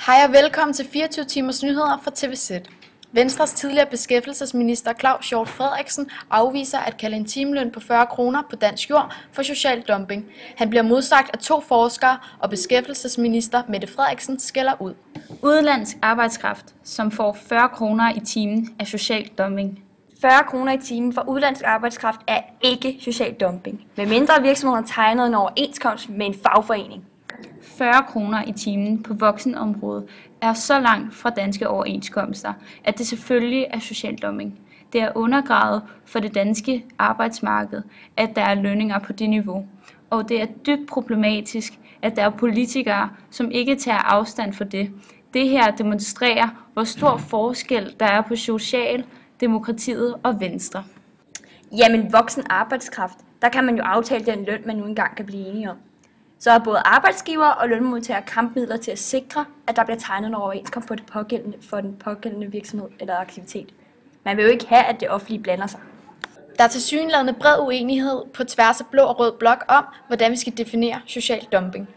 Hej og velkommen til 24 timers nyheder fra TVZ. Venstres tidligere beskæftigelsesminister Claus Hjort Frederiksen afviser at kalde en timeløn på 40 kroner på dansk jord for social dumping. Han bliver modsagt af 2 forskere, og beskæftigelsesminister Mette Frederiksen skælder ud. Udenlandsk arbejdskraft, som får 40 kroner i timen, er social dumping. 40 kroner i timen for udenlandsk arbejdskraft er ikke social dumping, medmindre virksomheden har tegnet en overenskomst med en fagforening. 40 kroner i timen på voksenområdet er så langt fra danske overenskomster, at det selvfølgelig er social dumping. Det er undergravet for det danske arbejdsmarked, at der er lønninger på det niveau. Og det er dybt problematisk, at der er politikere, som ikke tager afstand for det. Det her demonstrerer, hvor stor forskel der er på Socialdemokratiet og Venstre. Jamen voksen arbejdskraft, der kan man jo aftale den løn, man nu engang kan blive enige om. Så er både arbejdsgiver og lønmodtagere kampmidler til at sikre, at der bliver tegnet en overenskomst for den pågældende virksomhed eller aktivitet. Man vil jo ikke have, at det offentlige blander sig. Der er tilsyneladende bred uenighed på tværs af blå og rød blok om, hvordan vi skal definere social dumping.